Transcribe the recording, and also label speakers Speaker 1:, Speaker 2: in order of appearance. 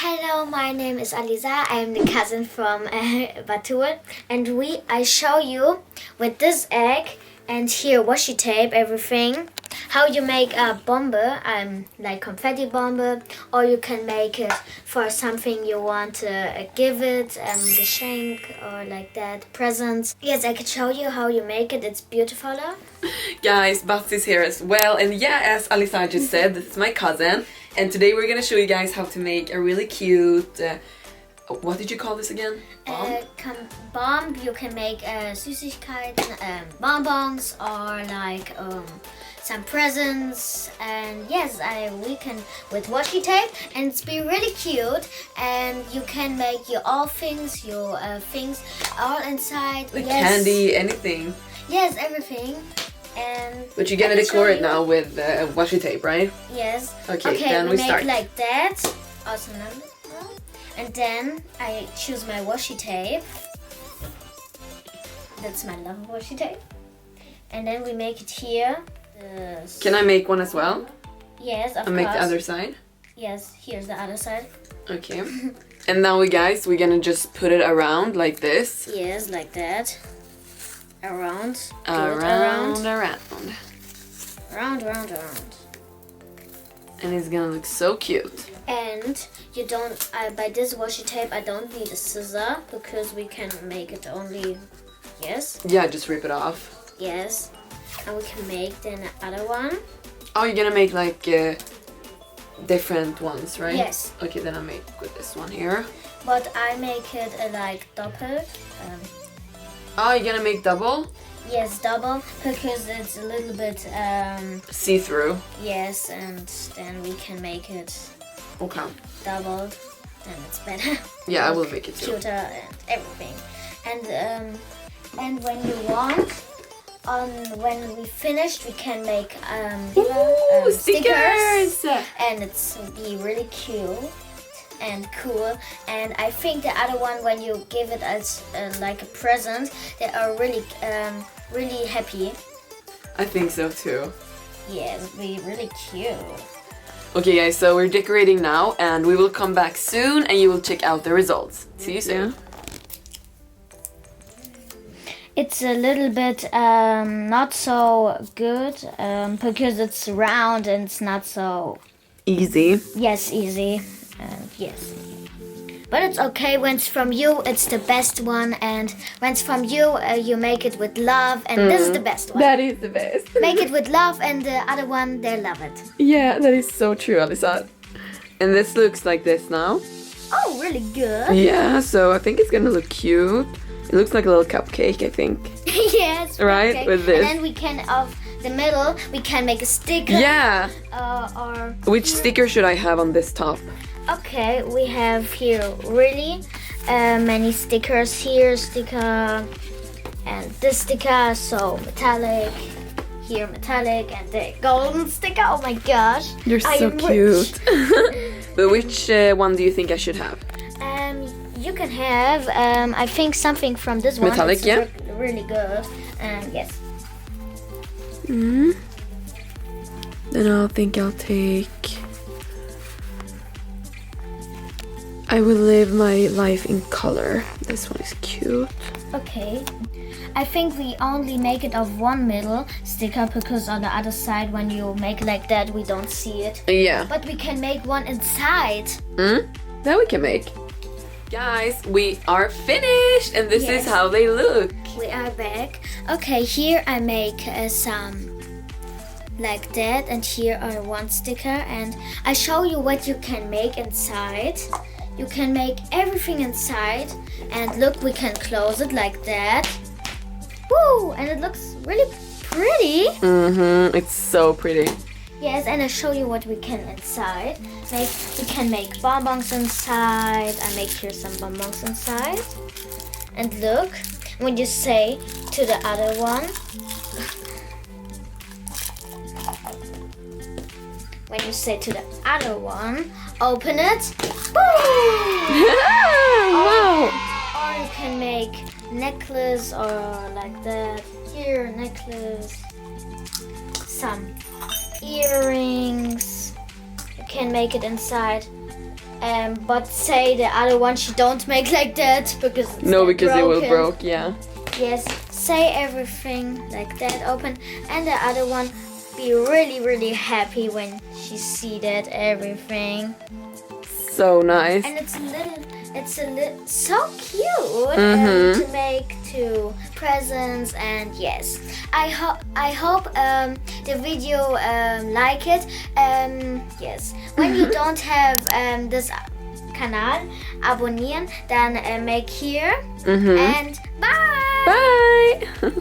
Speaker 1: Hello, my name is Alisar. I am the cousin from Batoul, and I show you with this egg and here washi tape everything how you make a bomb, like confetti bomb, or you can make it for something you want to give it, geschenk or like that, presents. Yes, I can show you how you make it. It's beautiful.
Speaker 2: Guys, Bats is here as well, and yeah, as Alisar just said, this is my cousin, and today we're gonna show you guys how to make a really cute, what did you call this again?
Speaker 1: Bomb. You can make Süßigkeiten, bonbons, or like some presents, and yes, we can with washi tape, and it's be really cute, and you can make your things all inside.
Speaker 2: Like
Speaker 1: yes.
Speaker 2: Candy, anything.
Speaker 1: Yes, everything. And
Speaker 2: but you're gonna decor it now with washi tape, right?
Speaker 1: Yes.
Speaker 2: Okay, then we start.
Speaker 1: Make like that. Also, and then I choose my washi tape. That's my love washi tape. And then we make it here.
Speaker 2: Can I make one as well?
Speaker 1: Yes, of course.
Speaker 2: And make the other side?
Speaker 1: Yes, here's the other side.
Speaker 2: Okay. And now we're gonna just put it around like this.
Speaker 1: Yes, like that. Around.
Speaker 2: Around. And it's gonna look so cute.
Speaker 1: And you don't, by this washi tape, I don't need a scissor because we can make it only, yes?
Speaker 2: Yeah, just rip it off.
Speaker 1: Yes. And we can make then the other one.
Speaker 2: Oh, you're gonna make like different ones, right?
Speaker 1: Yes.
Speaker 2: Okay, then I make with this one here.
Speaker 1: But I make it like double.
Speaker 2: Oh, you're gonna make double?
Speaker 1: Yes, double, because it's a little bit
Speaker 2: see-through.
Speaker 1: Yes, and then we can make it
Speaker 2: okay.
Speaker 1: Doubled, and it's better.
Speaker 2: Yeah, I will make it too.
Speaker 1: Cuter and everything. And when you want, when we finished, we can make stickers, and it's be really cute and cool. And I think the other one, when you give it as like a present, they are really really happy.
Speaker 2: I think so too.
Speaker 1: Yes, it'll be really cute.
Speaker 2: Okay guys, so we're decorating now, and we will come back soon and you will check out the results. See you soon.
Speaker 1: It's a little bit not so good because it's round and it's not so
Speaker 2: easy.
Speaker 1: Yes, easy. Yes. But it's okay. When it's from you, it's the best one. And when it's from you, you make it with love. And this is the best one.
Speaker 2: That is the best.
Speaker 1: Make it with love, and the other one, they love it.
Speaker 2: Yeah, that is so true, Alisar. And this looks like this now.
Speaker 1: Oh, really good.
Speaker 2: Yeah, so I think it's gonna look cute. It looks like a little cupcake, I think.
Speaker 1: Yes.
Speaker 2: Right,
Speaker 1: okay.
Speaker 2: with this.
Speaker 1: And then we can, of the middle, we can make a sticker.
Speaker 2: Yeah.
Speaker 1: Or
Speaker 2: which sticker should I have on this top?
Speaker 1: Okay, we have here really many stickers. Here sticker, and this sticker, so metallic. Here metallic, and the golden sticker. Oh my gosh!
Speaker 2: You're so cute. But which one do you think I should have?
Speaker 1: You can have I think something from this one.
Speaker 2: Metallic, yeah.
Speaker 1: Really good. Yes.
Speaker 2: Then I'll take. I will live my life in color. This one is cute.
Speaker 1: Okay. I think we only make it of one middle sticker because on the other side, when you make like that, we don't see it.
Speaker 2: Yeah.
Speaker 1: But we can make one inside.
Speaker 2: That we can make. Guys, we are finished, and this is how they look.
Speaker 1: We are back. Okay, here I make some like that, and here are one sticker, and I show you what you can make inside. You can make everything inside, and look, we can close it like that. Woo! And it looks really pretty.
Speaker 2: It's so pretty.
Speaker 1: Yes, and I show you what we can inside. We can make bonbons inside. I make here some bonbons inside. And look, when you say to the other one, open it.
Speaker 2: Wow!
Speaker 1: Or you can make necklace or like that. Here, necklace. Some earrings. You can make it inside. but say the other one she don't make like that because it's
Speaker 2: because it will
Speaker 1: broken.
Speaker 2: broke, yeah.
Speaker 1: Yes, say everything like that, open, and the other one be really, really happy when she see that everything.
Speaker 2: So nice.
Speaker 1: And it's so cute to make two presents. And yes, I hope the video like it. Yes, when you don't have this kanal, abonnieren, dann make here and bye.
Speaker 2: Bye.